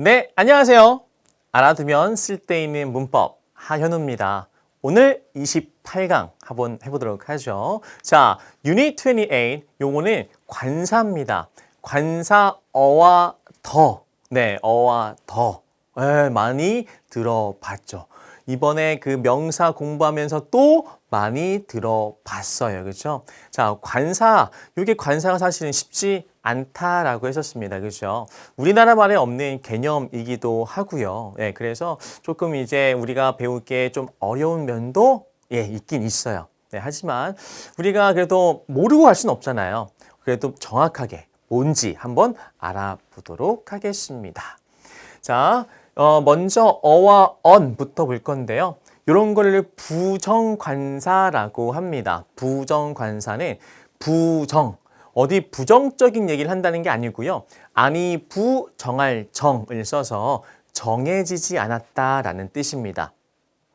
네, 안녕하세요. 알아두면 쓸데있는 문법 하현우입니다. 오늘 28강 한번 해보도록 하죠. 자, 유닛 28 요거는 관사입니다. 관사 어와 더. 네, 어와 더. 많이 들어봤죠. 이번에 그 명사 공부하면서 또 많이 들어봤어요. 그렇죠? 자, 관사. 이게 관사가 사실은 쉽지 않다라고 했었습니다. 그렇죠? 우리나라 말에 없는 개념이기도 하고요. 예, 그래서 조금 이제 우리가 배울 게 좀 어려운 면도 있긴 있어요. 네, 하지만 우리가 그래도 모르고 갈 수는 없잖아요. 그래도 정확하게 뭔지 한번 알아보도록 하겠습니다. 자, 먼저 어와 언부터 볼 건데요. 이런 거를 부정관사라고 합니다. 부정관사는 부정, 어디 부정적인 얘기를 한다는 게 아니고요. 아니 부정할 정을 써서 정해지지 않았다라는 뜻입니다.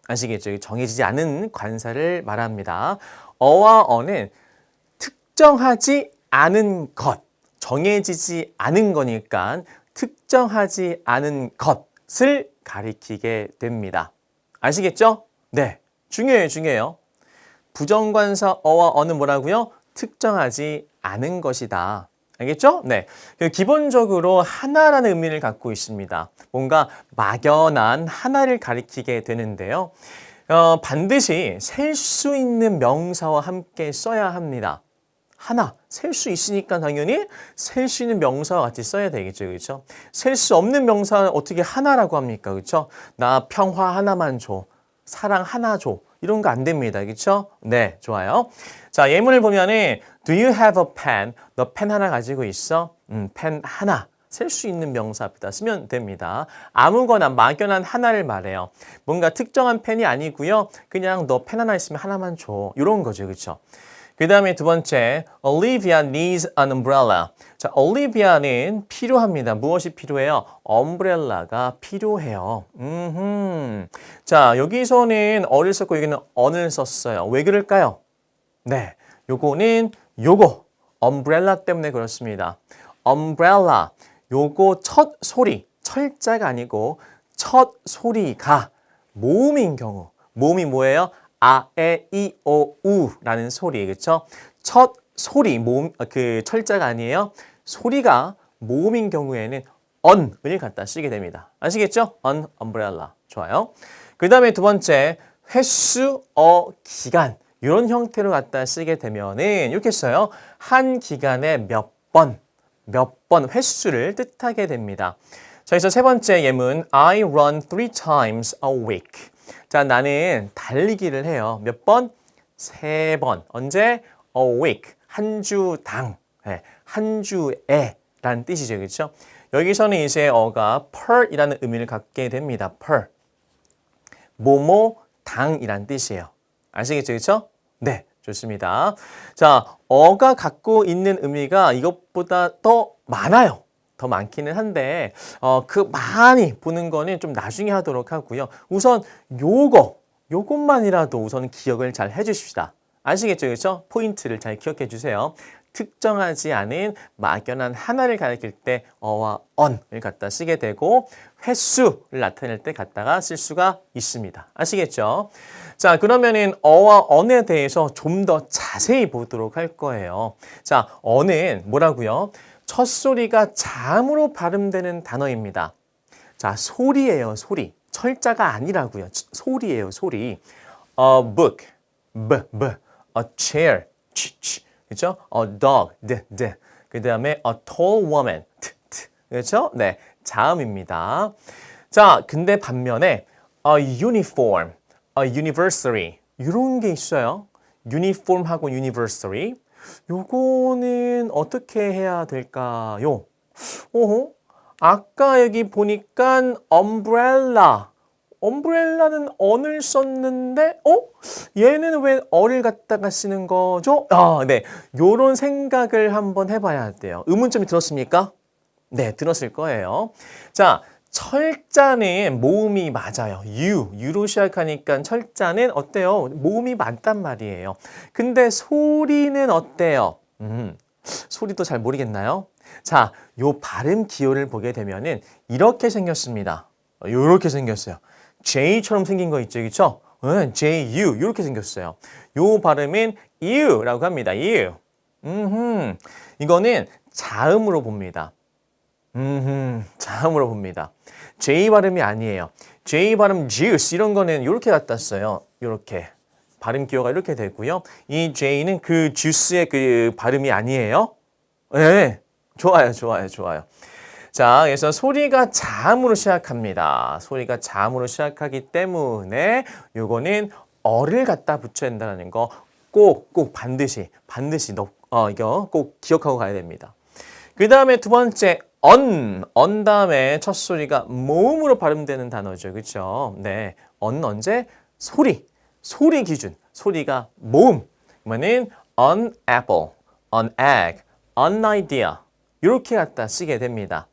아시겠죠? 정해지지 않은 관사를 말합니다. 어와 어는 특정하지 않은 것, 정해지지 않은 거니까 특정하지 않은 것을 가리키게 됩니다. 아시겠죠? 네, 중요해요. 부정관사 어와 어는 뭐라고요? 특정하지 않은 것이다. 알겠죠? 네. 기본적으로 하나라는 의미를 갖고 있습니다. 뭔가 막연한 하나를 가리키게 되는데요. 반드시 셀 수 있는 명사와 함께 써야 합니다. 하나, 셀 수 있으니까 당연히 셀 수 있는 명사와 같이 써야 되겠죠. 그렇죠? 셀 수 없는 명사 어떻게 하나라고 합니까? 그렇죠? 나 평화 하나만 줘. 사랑 하나 줘. 이런 거 안 됩니다. 그렇죠? 네, 좋아요. 자, 예문을 보면은 Do you have a pen? 너 펜 하나 가지고 있어? 펜 하나. 셀 수 있는 명사 앞에다 쓰면 됩니다. 아무거나 막연한 하나를 말해요. 뭔가 특정한 펜이 아니고요. 그냥 너 펜 하나 있으면 하나만 줘. 이런 거죠. 그렇죠? 그 다음에 두 번째, Olivia needs an umbrella. 자, Olivia는 필요합니다. 무엇이 필요해요? umbrel라가 필요해요. 자, 여기서는 어를 썼고 여기는 on을 썼어요. 왜 그럴까요? 네, 요거는 요거 umbrella 때문에 그렇습니다. umbrella, 요거 첫 소리, 철자가 아니고 첫 소리가 모음인 경우, 모음이 뭐예요? 아, 에, 이, 오, 우라는 소리, 그렇죠? 첫 소리, 모음, 그 철자가 아니에요. 소리가 모음인 경우에는 on을 갖다 쓰게 됩니다. 아시겠죠? on, umbrella. 좋아요. 그 다음에 두 번째, 횟수, 기간. 이런 형태로 갖다 쓰게 되면은 이렇게 써요. 한 기간에 몇 번 횟수를 뜻하게 됩니다. 자, 그래서 세 번째 예문, I run 3 times a week. 자, 나는 달리기를 해요. 몇 번? 3번. 언제? A week. 한 주당. 네, 한 주에 라는 뜻이죠. 그렇죠? 여기서는 이제 어가 per이라는 의미를 갖게 됩니다. per. 뭐뭐 당이란 뜻이에요. 아시겠죠? 그렇죠? 네, 좋습니다. 자, 어가 갖고 있는 의미가 이것보다 더 많아요. 더 많기는 한데 그 많이 보는 거는 좀 나중에 하도록 하고요. 우선 요것만이라도 우선 기억을 잘 해주십시다. 아시겠죠? 그렇죠? 포인트를 잘 기억해 주세요. 특정하지 않은 막연한 하나를 가리킬 때 어와 on을 갖다 쓰게 되고 횟수를 나타낼 때 갖다가 쓸 수가 있습니다. 아시겠죠? 자, 그러면은 어와 on에 대해서 좀 더 자세히 보도록 할 거예요. 자, 어는 뭐라고요? 첫 소리가 자음으로 발음되는 단어입니다. 자, 소리예요, 소리. 철자가 아니라고요. 소리예요, 소리. A book, a chair, 그렇죠? A dog, 그 다음에 a tall woman, 그렇죠? 네, 자음입니다. 자, 근데 반면에 a uniform, a university 이런 게 있어요. uniform하고 university. 요거는 어떻게 해야 될까요? 아까 여기 보니까 umbrella는 on을 썼는데, 얘는 왜 어를 갖다가 쓰는 거죠? 네. 요런 생각을 한번 해봐야 돼요. 의문점이 들었습니까? 네, 들었을 거예요. 자, 철자는 모음이 맞아요. 유로 시작하니까 철자는 어때요? 모음이 맞단 말이에요. 근데 소리는 어때요? 소리도 잘 모르겠나요? 자, 요 발음 기호를 보게 되면은 이렇게 생겼습니다. 요렇게 생겼어요. J처럼 생긴 거 있죠, 그쵸? J-U 이렇게 생겼어요. 요 발음은 U라고 합니다. U. 이거는 자음으로 봅니다. 자음으로 봅니다. J 발음이 아니에요. J 발음 juice 이런 거는 이렇게 갖다 써요. 이렇게. 발음 기호가 이렇게 되고요. 이 J는 그 juice의 그 발음이 아니에요. 네. 좋아요, 좋아요, 좋아요. 자, 그래서 소리가 자음으로 시작합니다. 소리가 자음으로 시작하기 때문에 요거는 어를 갖다 붙여야 된다는 거 꼭 반드시 이거 꼭 기억하고 가야 됩니다. 그 다음에 두 번째 언 다음에 첫 소리가 모음으로 발음되는 단어죠. 그렇죠? 네. 언 언제? 소리 기준. 소리가 모음. 그러면은 an apple, an egg, an idea. 이렇게 갖다 쓰게 됩니다.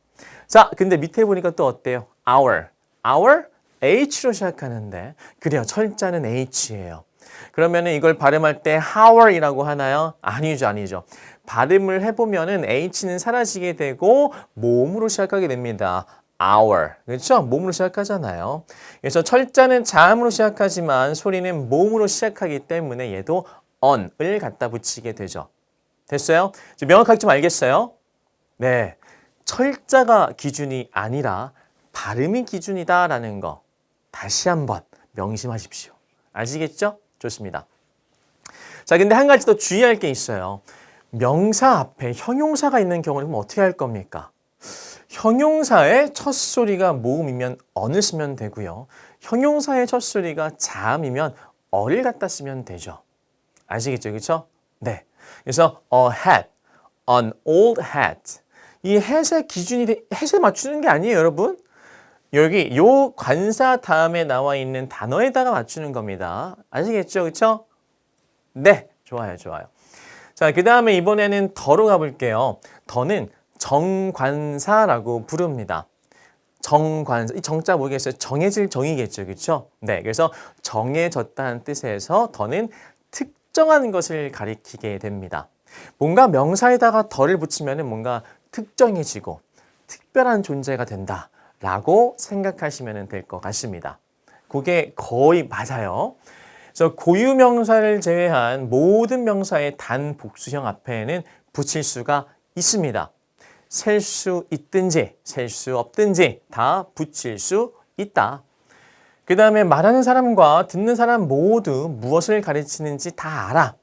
자, 근데 밑에 보니까 또 어때요? Hour, H로 시작하는데 그래요. 철자는 H예요. 그러면은 이걸 발음할 때 hour이라고 하나요? 아니죠. 발음을 해보면은 H는 사라지게 되고 모음으로 시작하게 됩니다. hour. 그렇죠? 모음으로 시작하잖아요. 그래서 철자는 자음으로 시작하지만 소리는 모음으로 시작하기 때문에 얘도 on을 갖다 붙이게 되죠. 됐어요? 명확하게 좀 알겠어요? 네. 철자가 기준이 아니라 발음이 기준이다라는 거 다시 한번 명심하십시오. 아시겠죠? 좋습니다. 자, 근데 한 가지 더 주의할 게 있어요. 명사 앞에 형용사가 있는 경우는 어떻게 할 겁니까? 형용사의 첫 소리가 모음이면 언을 쓰면 되고요. 형용사의 첫 소리가 자음이면 어를 갖다 쓰면 되죠. 아시겠죠? 그렇죠? 네. 그래서 a hat, an old hat. 이 hat의 기준이 hat에 맞추는 게 아니에요, 여러분. 여기 요 관사 다음에 나와 있는 단어에다가 맞추는 겁니다. 아시겠죠? 그렇죠? 네. 좋아요. 자, 그 다음에 이번에는 더로 가볼게요. 더는 정관사라고 부릅니다. 정관사, 이 정자 뭐겠어요? 정해질 정이겠죠. 그렇죠? 네, 그래서 정해졌다는 뜻에서 더는 특정한 것을 가리키게 됩니다. 뭔가 명사에다가 더를 붙이면 뭔가 특정해지고 특별한 존재가 된다라고 생각하시면 될 것 같습니다. 그게 거의 맞아요. 그래서 고유명사를 제외한 모든 명사의 단 복수형 앞에는 붙일 수가 있습니다. 셀 수 있든지 셀 수 없든지 다 붙일 수 있다. 그 다음에 말하는 사람과 듣는 사람 모두 무엇을 가르치는지 다 알아.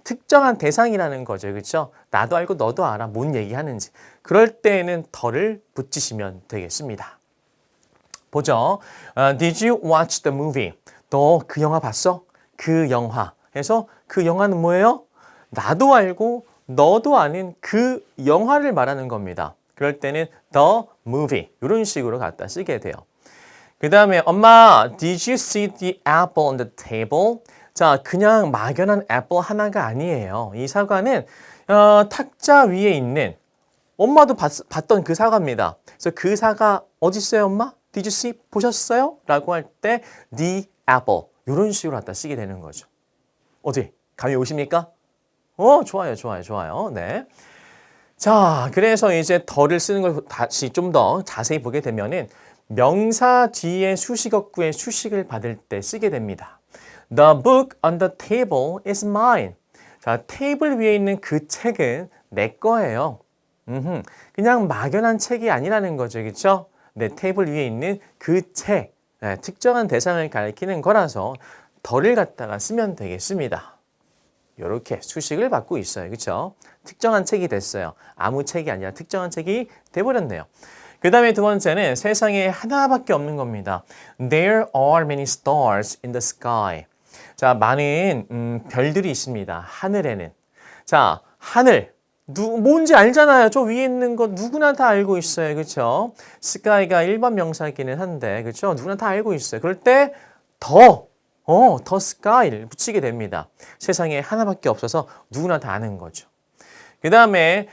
특정한 대상이라는 거죠. 그렇죠? 나도 알고 너도 알아. 뭔 얘기하는지. 그럴 때에는 더를 붙이시면 되겠습니다. 보죠. Did you watch the movie? 너 그 영화 봤어? 그 영화. 해서 그 영화는 뭐예요? 나도 알고 너도 아는 그 영화를 말하는 겁니다. 그럴 때는 the movie 이런 식으로 갖다 쓰게 돼요. 그 다음에 엄마, did you see the apple on the table? 자, 그냥 막연한 애플 하나가 아니에요. 이 사과는 탁자 위에 있는 엄마도 봤던 그 사과입니다. 그래서 그 사과 어디 있어요, 엄마? Did you see? 보셨어요? 라고 할 때 the apple 이런 식으로 갖다 쓰게 되는 거죠. 어디? 감이 오십니까? 좋아요. 네. 자, 그래서 이제 더를 쓰는 걸 다시 좀 더 자세히 보게 되면은 명사 뒤에 수식어구의 수식을 받을 때 쓰게 됩니다. The book on the table is mine. 자, 테이블 위에 있는 그 책은 내 거예요. 그냥 막연한 책이 아니라는 거죠. 그렇죠? 네, 테이블 위에 있는 그 책, 네, 특정한 대상을 가리키는 거라서 더를 갖다가 쓰면 되겠습니다. 이렇게 수식을 받고 있어요. 그렇죠? 특정한 책이 됐어요. 아무 책이 아니라 특정한 책이 돼버렸네요. 그 다음에 두 번째는 세상에 하나밖에 없는 겁니다. There are many stars in the sky. 자, 많은 별들이 있습니다. 하늘에는. 자, 하늘. 뭔지 알잖아요. 저 위에 있는 거 누구나 다 알고 있어요. 그렇죠? sky가 일반 명사이기는 한데, 그렇죠? 누구나 다 알고 있어요. 그럴 때 더 sky를 붙이게 됩니다. 세상에 하나밖에 없어서 누구나 다 아는 거죠. 그 다음에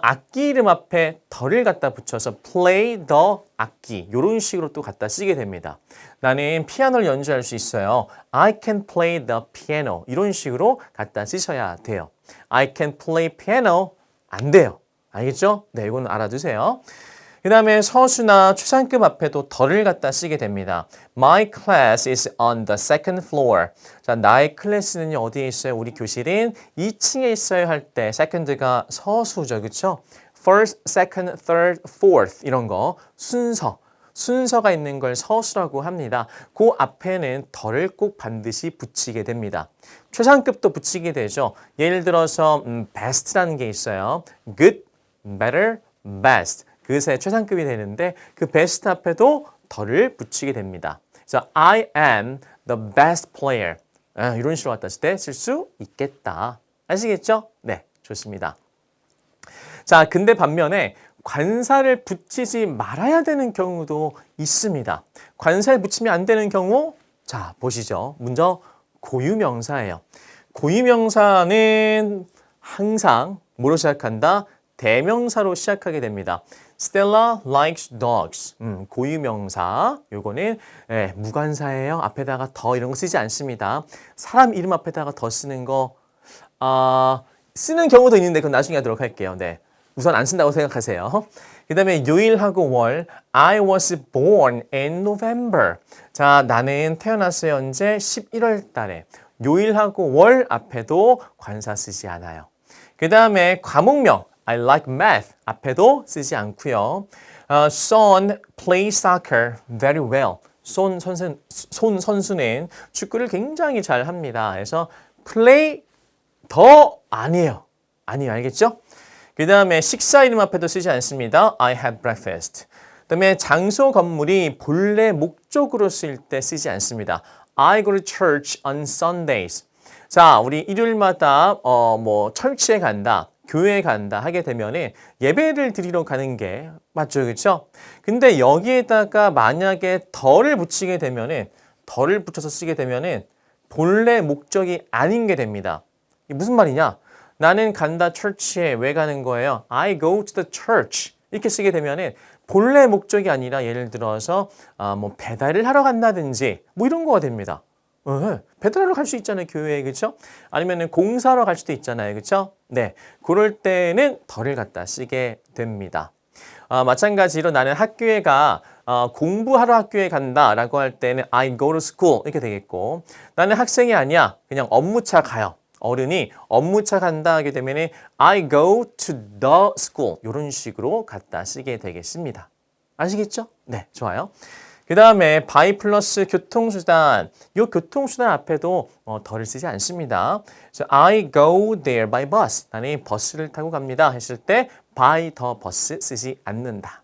악기 이름 앞에 더를 갖다 붙여서 play the 악기 이런 식으로 또 갖다 쓰게 됩니다. 나는 피아노를 연주할 수 있어요. I can play the piano 이런 식으로 갖다 쓰셔야 돼요. I can play piano 안 돼요. 알겠죠? 네, 이건 알아두세요. 그 다음에 서수나 최상급 앞에도 덜을 갖다 쓰게 됩니다. My class is on the second floor. 자, 나의 클래스는 어디에 있어요? 우리 교실은 2층에 있어요 할 때 second가 서수죠. 그렇죠? First, second, third, fourth 이런 거 순서가 있는 걸 서수라고 합니다. 그 앞에는 덜을 꼭 반드시 붙이게 됩니다. 최상급도 붙이게 되죠. 예를 들어서 best라는 게 있어요. good, better, best. 그것의 최상급이 되는데 그 best 앞에도 덜을 붙이게 됩니다. 그래서 I am the best player. 이런 식으로 갖다 쓸 수 있겠다. 아시겠죠? 네, 좋습니다. 자, 근데 반면에 관사를 붙이지 말아야 되는 경우도 있습니다. 관사를 붙이면 안 되는 경우, 자, 보시죠. 먼저 고유명사예요. 고유명사는 항상 뭐로 시작한다? 대명사로 시작하게 됩니다. Stella likes dogs. 고유명사. 요거는 무관사예요. 앞에다가 더 이런 거 쓰지 않습니다. 사람 이름 앞에다가 더 쓰는 거 쓰는 경우도 있는데 그건 나중에 하도록 할게요. 네. 우선 안 쓴다고 생각하세요. 그 다음에 요일하고 월. I was born in November. 자, 나는 태어났어요. 언제? 11월 달에. 요일하고 월 앞에도 관사 쓰지 않아요. 그 다음에 과목명. I like math. 앞에도 쓰지 않고요. Son plays soccer very well. 손 선수는 축구를 굉장히 잘 합니다. 그래서 play 더 아니에요. 아니에요. 알겠죠? 그 다음에 식사 이름 앞에도 쓰지 않습니다. I had breakfast. 그 다음에 장소 건물이 본래 목적으로 쓸 때 쓰지 않습니다. I go to church on Sundays. 자, 우리 일요일마다 철치에 간다, 교회에 간다 하게 되면은 예배를 드리러 가는 게 맞죠, 그렇죠? 근데 여기에다가 만약에 덜을 붙이게 되면은 덜을 붙여서 쓰게 되면은 본래 목적이 아닌 게 됩니다. 이게 무슨 말이냐? 나는 간다 church에 왜 가는 거예요? I go to the church. 이렇게 쓰게 되면은 본래 목적이 아니라 예를 들어서 배달을 하러 간다든지 이런 거가 됩니다. 배달하러 갈 수 있잖아요, 교회에. 그렇죠? 아니면은 공사하러 갈 수도 있잖아요. 그렇죠? 네. 그럴 때는 덜을 갖다 쓰게 됩니다. 마찬가지로 나는 학교에 공부하러 학교에 간다라고 할 때는 I go to school 이렇게 되겠고, 나는 학생이 아니야. 그냥 업무차 가요. 어른이 업무차 간다 하게 되면 I go to the school 이런 식으로 갖다 쓰게 되겠습니다. 아시겠죠? 네, 좋아요. 그 다음에 by 플러스 교통수단. 이 교통수단 앞에도 덜을 쓰지 않습니다. 그래서 I go there by bus. 나는 버스를 타고 갑니다 했을 때 by the bus 쓰지 않는다.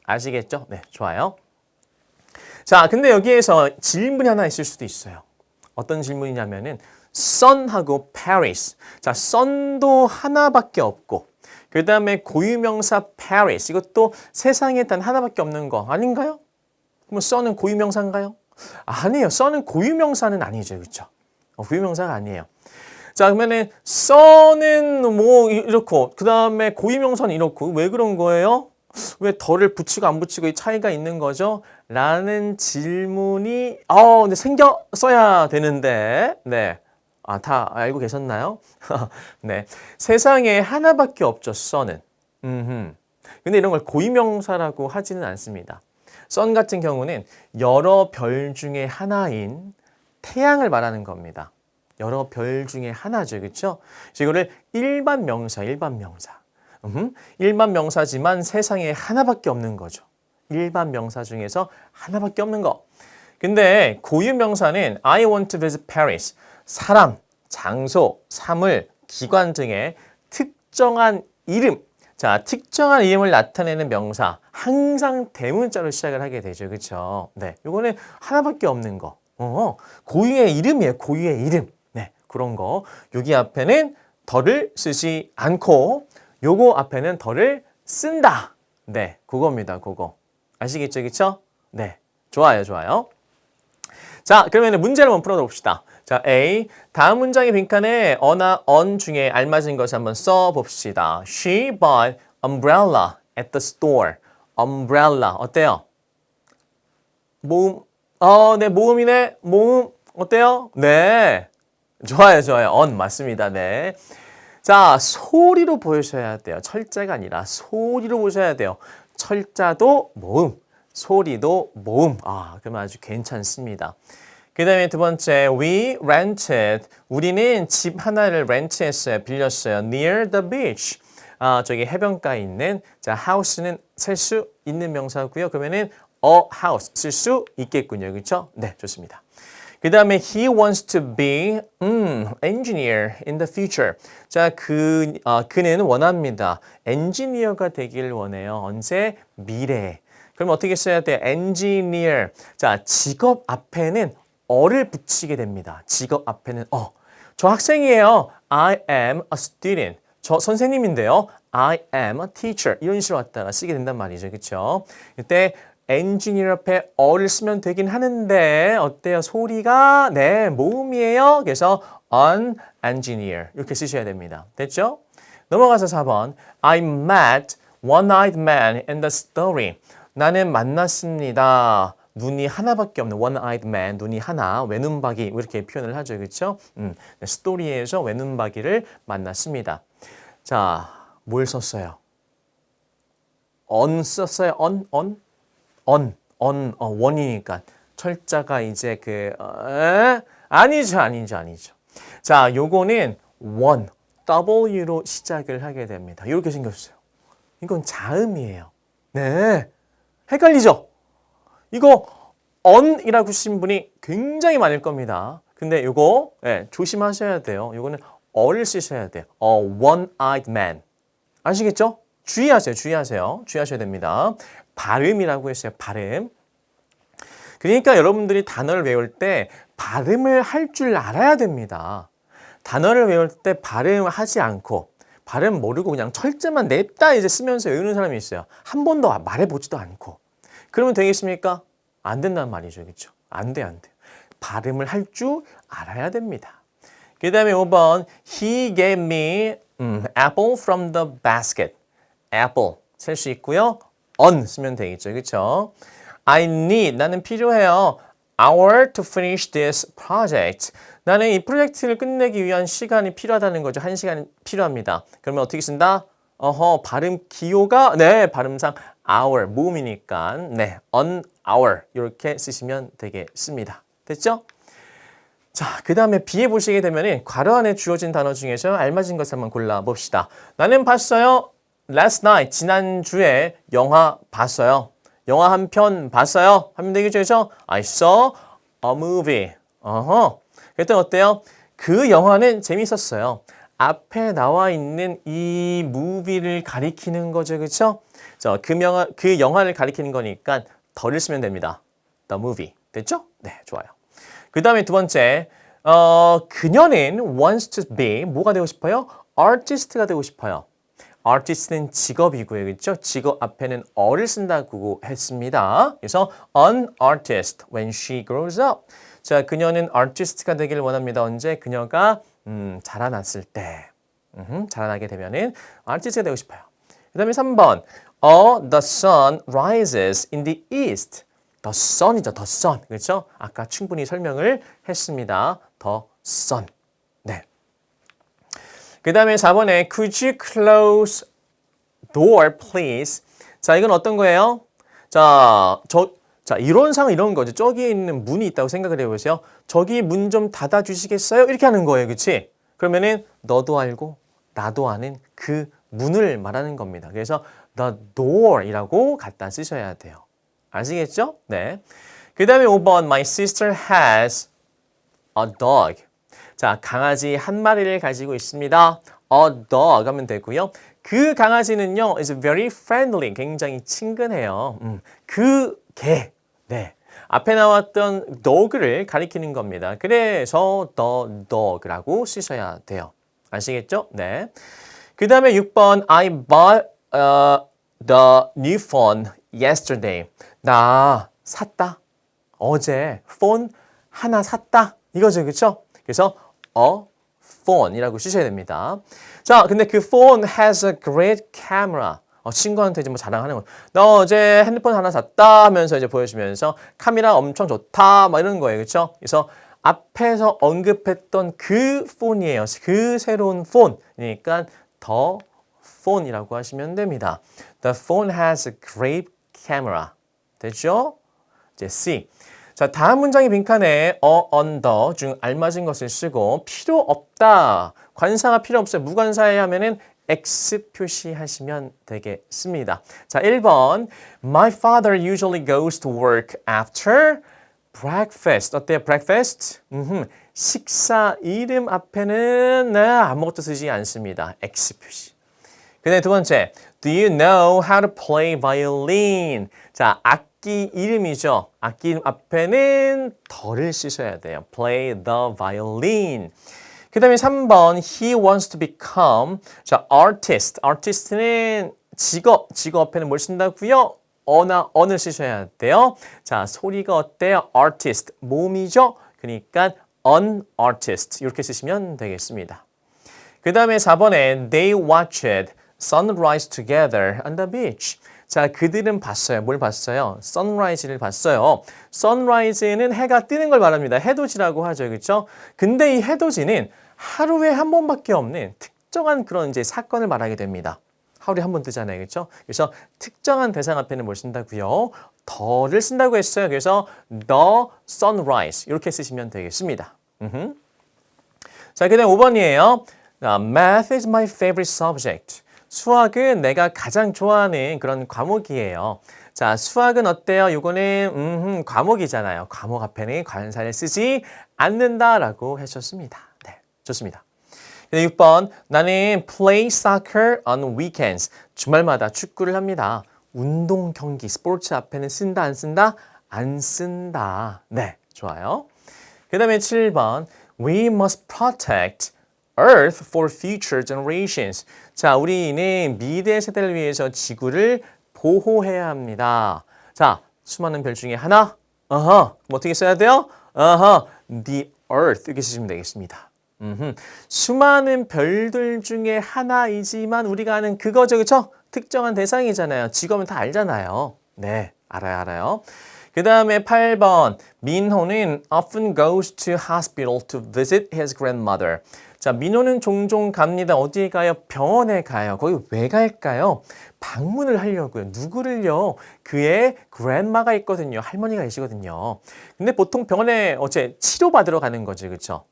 아시겠죠? 네, 좋아요. 자, 근데 여기에서 질문이 하나 있을 수도 있어요. 어떤 질문이냐면은 son하고 Paris. 자, son도 하나밖에 없고, 그 다음에 고유명사 Paris. 이것도 세상에 단 하나밖에 없는 거 아닌가요? 그럼 son은 고유명사인가요? 아니에요. son은 고유명사는 아니죠. 그렇죠? 고유명사가 아니에요. 자, 그러면은 son은 이렇고, 그 다음에 고유명사는 이렇고, 왜 그런 거예요? 왜 덜을 붙이고 안 붙이고 이 차이가 있는 거죠? 라는 질문이 근데 생겼어야 되는데, 네. 다 알고 계셨나요? 네. 세상에 하나밖에 없죠, son은. 근데 이런 걸 고유명사라고 하지는 않습니다. son 같은 경우는 여러 별 중에 하나인 태양을 말하는 겁니다. 여러 별 중에 하나죠, 그렇죠? 이거를 일반 명사. 일반 명사지만 세상에 하나밖에 없는 거죠. 일반 명사 중에서 하나밖에 없는 거. 근데 고유명사는 I want to visit Paris. 사람, 장소, 사물, 기관 등의 특정한 이름. 자, 특정한 이름을 나타내는 명사. 항상 대문자로 시작을 하게 되죠. 그렇죠? 네. 요거는 하나밖에 없는 거. 고유의 이름이에요. 고유의 이름. 네. 그런 거. 여기 앞에는 덜을 쓰지 않고 요거 앞에는 덜을 쓴다. 네. 그겁니다. 그거. 아시겠죠? 그렇죠? 네. 좋아요. 자, 그러면 문제를 한번 풀어 봅시다. 자, A. 다음 문장의 빈칸에 어나 on 중에 알맞은 것을 한번 써 봅시다. She bought umbrella at the store. umbrella. 어때요? 모음. 네, 모음이네. 모음. 어때요? 네. 좋아요. on 맞습니다. 네. 자, 소리로 보여셔야 돼요. 철자가 아니라 소리로 보셔야 돼요. 철자도 모음, 소리도 모음. 그러면 아주 괜찮습니다. 그 다음에 두 번째, we rented. 우리는 집 하나를 렌트했어요. 빌렸어요. near the beach. 저기 해변가에 있는, 자, house는 셀 수 있는 명사고요. 그러면은 a house 쓸 수 있겠군요. 그렇죠? 네, 좋습니다. 그 다음에 he wants to be engineer in the future. 자, 그는 원합니다. 엔지니어가 되길 원해요. 언제? 미래에. 그럼 어떻게 써야 돼요? engineer. 자, 직업 앞에는 어를 붙이게 됩니다. 직업 앞에는 어. 저 학생이에요. I am a student. 저 선생님인데요. I am a teacher. 이런 식으로 왔다가 쓰게 된단 말이죠. 그렇죠? 이때 엔지니어 앞에 어를 쓰면 되긴 하는데 어때요? 소리가 네, 모음이에요. 그래서 an engineer 이렇게 쓰셔야 됩니다. 됐죠? 넘어가서 4번. I met one-eyed man in the story. 나는 만났습니다. 눈이 하나밖에 없는 one-eyed man, 눈이 하나, 외눈박이 이렇게 표현을 하죠. 그렇죠? 스토리에서 외눈박이를 만났습니다. 자, 뭘 썼어요? on 썼어요. 원이니까 철자가 이제 아니죠. 자, 요거는 one, W로 시작을 하게 됩니다. 이렇게 생겼어요. 이건 자음이에요. 네, 헷갈리죠? 이거 on이라고 쓰신 분이 굉장히 많을 겁니다. 근데 요거 조심하셔야 돼요. 요거는 어를 쓰셔야 돼요. one-eyed man. 아시겠죠? 주의하셔야 됩니다. 발음이라고 했어요. 발음. 그러니까 여러분들이 단어를 외울 때 발음을 할 줄 알아야 됩니다. 단어를 외울 때 발음하지 않고 발음 모르고 그냥 철자만 냅다 이제 쓰면서 외우는 사람이 있어요. 한 번도 말해보지도 않고. 그러면 되겠습니까? 안 된다는 말이죠. 그렇죠? 안 돼. 발음을 할 줄 알아야 됩니다. 그 다음에 5번. He gave me apple from the basket. apple 쓸 수 있고요. on 쓰면 되겠죠. 그렇죠? I need, 나는 필요해요. hour to finish this project. 나는 이 프로젝트를 끝내기 위한 시간이 필요하다는 거죠. 1시간이 필요합니다. 그러면 어떻게 쓴다? 발음 기호가 발음상 hour 모음이니까 on hour 이렇게 쓰시면 되겠습니다. 됐죠? 자, 그 다음에 B에 보시게 되면 괄호 안에 주어진 단어 중에서 알맞은 것을 한번 골라봅시다. 나는 봤어요. Last night, 지난주에 영화 봤어요. 영화 한 편 봤어요. 하면 되겠죠? 그렇죠? I saw a movie. 그랬더니 어때요? 그 영화는 재밌었어요. 앞에 나와 있는 이 movie를 가리키는 거죠. 그렇죠? 그 영화를 가리키는 거니까 덜을 쓰면 됩니다. The movie. 됐죠? 네, 좋아요. 그 다음에 두 번째. 그녀는 wants to be 뭐가 되고 싶어요? artist가 되고 싶어요. artist는 직업이고요. 그렇죠? 직업 앞에는 어를 쓴다고 했습니다. 그래서 an artist when she grows up. 자, 그녀는 artist가 되길 원합니다. 언제? 그녀가 자라났을 때. 자라나게 되면은 artist가 되고 싶어요. 그 다음에 3번. the sun rises in the east. the sun이죠. the sun. 그렇죠? 아까 충분히 설명을 했습니다. the sun. 네. 그 다음에 4번에 Could you close door, please? 자, 이건 어떤 거예요? 자, 이론상 이런 거죠. 저기에 있는 문이 있다고 생각을 해보세요. 저기 문 좀 닫아주시겠어요? 이렇게 하는 거예요. 그렇지? 그러면은 너도 알고 나도 아는 그 문을 말하는 겁니다. 그래서 the door이라고 갖다 쓰셔야 돼요. 아시겠죠? 네. 그 다음에 5번 My sister has a dog. 자, 강아지 한 마리를 가지고 있습니다. A dog 하면 되고요. 그 강아지는요, is very friendly. 굉장히 친근해요. 그 개. 네. 앞에 나왔던 dog를 가리키는 겁니다. 그래서 the dog라고 쓰셔야 돼요. 아시겠죠? 네. 그 다음에 6번 I bought the new phone yesterday. 나 샀다. 어제 폰 하나 샀다. 이거죠. 그렇죠? 그래서 phone이라고 쓰셔야 됩니다. 자, 근데 그 phone has a great camera. 친구한테 이제 뭐 자랑하는 거. 너 어제 핸드폰 하나 샀다 하면서 이제 보여주면서 카메라 엄청 좋다. 막 이런 거예요. 그렇죠? 그래서 앞에서 언급했던 그 폰이에요. 그 새로운 폰. 그러니까 the phone이라고 하시면 됩니다. The phone has a great camera. 됐죠? 이제 C. 자, 다음 문장의 빈칸에 on the 중 알맞은 것을 쓰고 필요 없다. 관사가 필요 없어요. 무관사에 하면은 X 표시하시면 되겠습니다. 자, 1번. My father usually goes to work after breakfast. 어때요? breakfast? 식사 이름 앞에는 아무것도 쓰지 않습니다. X 표시. 그 다음에 두 번째. Do you know how to play violin? 자, 악기 이름이죠. 악기 이름 앞에는 더를 쓰셔야 돼요. Play the violin. 그 다음에 3번. He wants to become 자, artist. artist는 직업 앞에는 뭘 쓴다고요? 어나 언을 쓰셔야 돼요. 자, 소리가 어때요? artist. 몸이죠? 그러니까 an artist. 이렇게 쓰시면 되겠습니다. 그 다음에 4번에 They watched sunrise together on the beach. 자, 그들은 봤어요. 뭘 봤어요? sunrise를 봤어요. sunrise는 해가 뜨는 걸 말합니다. 해돋이라고 하죠. 그렇죠? 근데 이 해돋이는 하루에 한 번밖에 없는 특정한 그런 이제 사건을 말하게 됩니다. 하루에 한 번 뜨잖아요. 그렇죠? 그래서 특정한 대상 앞에는 뭘 쓴다고요? 더를 쓴다고 했어요. 그래서 the sunrise 이렇게 쓰시면 되겠습니다. 자, 그 다음 5번이에요. Math is my favorite subject. 수학은 내가 가장 좋아하는 그런 과목이에요. 자, 수학은 어때요? 이거는 과목이잖아요. 과목 앞에는 관사를 쓰지 않는다라고 하셨습니다. 네, 좋습니다. 6번, 나는 play soccer on weekends. 주말마다 축구를 합니다. 운동 경기, 스포츠 앞에는 쓴다, 안 쓴다? 안 쓴다. 네, 좋아요. 그 다음에 7번, we must protect Earth for future generations. 자, 우리는 미래 세대를 위해서 지구를 보호해야 합니다. 자, 수많은 별 중에 하나. 그럼 어떻게 써야 돼요? The Earth 이렇게 쓰시면 되겠습니다. 수많은 별들 중에 하나이지만 우리가 아는 그거죠, 그렇죠? 특정한 대상이잖아요. 직업은 다 알잖아요. 네, 알아요. 그 다음에 8번. 민호는 often goes to hospital to visit his grandmother. 자, 민호는 종종 갑니다. 어디에 가요? 병원에 가요. 거기 왜 갈까요? 방문을 하려고요. 누구를요? 그의 grandma가 있거든요. 할머니가 계시거든요. 근데 보통 병원에 치료받으러 가는 거지, 그렇죠?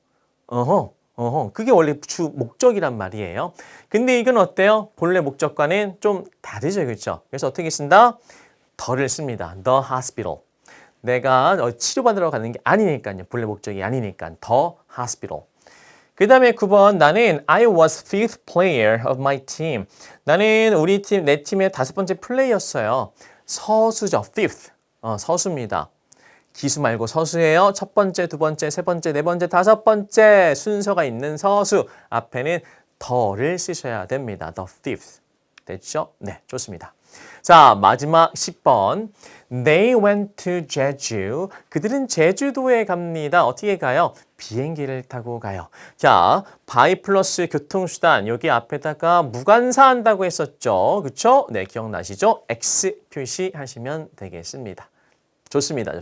그게 원래 주 목적이란 말이에요. 근데 이건 어때요? 본래 목적과는 좀 다르죠, 그렇죠? 그래서 어떻게 쓴다? 더를 씁니다. The hospital. 내가 치료받으러 가는 게 아니니까요. 본래 목적이 아니니까. The hospital. 그 다음에 9번. 나는 I was fifth player of my team. 나는 우리 팀, 내 팀의 5번째 플레이였어요. 서수죠. fifth. 서수입니다. 기수 말고 서수예요. 첫 번째, 두 번째, 세 번째, 네 번째, 다섯 번째 순서가 있는 서수. 앞에는 더를 쓰셔야 됩니다. The fifth. 됐죠? 네, 좋습니다. 자, 마지막 10번. They went to Jeju. 그들은 제주도에 갑니다. 어떻게 가요? 비행기를 타고 가요. 자, by 플러스 교통수단. 여기 앞에다가 무관사 한다고 했었죠. 그렇죠? 네, 기억나시죠? X 표시하시면 되겠습니다. 좋습니다.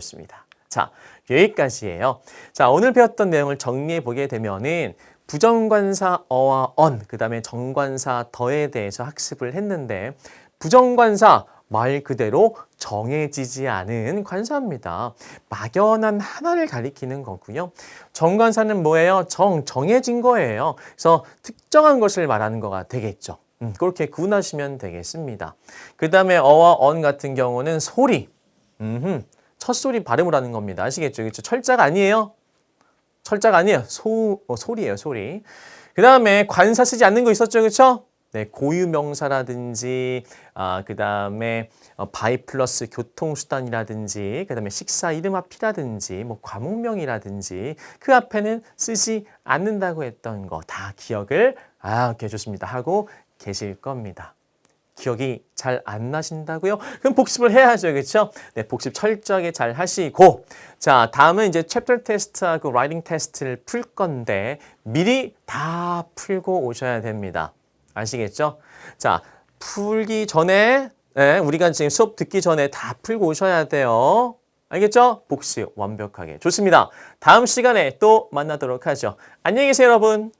자, 여기까지예요. 자, 오늘 배웠던 내용을 정리해 보게 되면은 부정관사 어와 on, 그 다음에 정관사 더에 대해서 학습을 했는데 부정관사 말 그대로 정해지지 않은 관사입니다. 막연한 하나를 가리키는 거고요. 정관사는 뭐예요? 정해진 거예요. 그래서 특정한 것을 말하는 거가 되겠죠. 그렇게 구분하시면 되겠습니다. 그 다음에 어와 on 같은 경우는 소리. 첫 소리 발음을 하는 겁니다. 아시겠죠? 그렇죠? 철자가 아니에요. 소리예요, 소리. 그 다음에 관사 쓰지 않는 거 있었죠, 그렇죠? 네, 고유명사라든지, 그 다음에 by 플러스 교통수단이라든지, 그 다음에 식사 이름 앞이라든지, 뭐 과목명이라든지, 그 앞에는 쓰지 않는다고 했던 거 다 기억을 오케이, 좋습니다. 하고 계실 겁니다. 기억이 잘 안 나신다고요? 그럼 복습을 해야죠, 그렇죠? 네, 복습 철저하게 잘 하시고, 자, 다음은 이제 챕터 테스트하고 라이팅 테스트를 풀 건데 미리 다 풀고 오셔야 됩니다. 아시겠죠? 자, 풀기 전에, 우리가 지금 수업 듣기 전에 다 풀고 오셔야 돼요. 알겠죠? 복습 완벽하게. 좋습니다. 다음 시간에 또 만나도록 하죠. 안녕히 계세요, 여러분.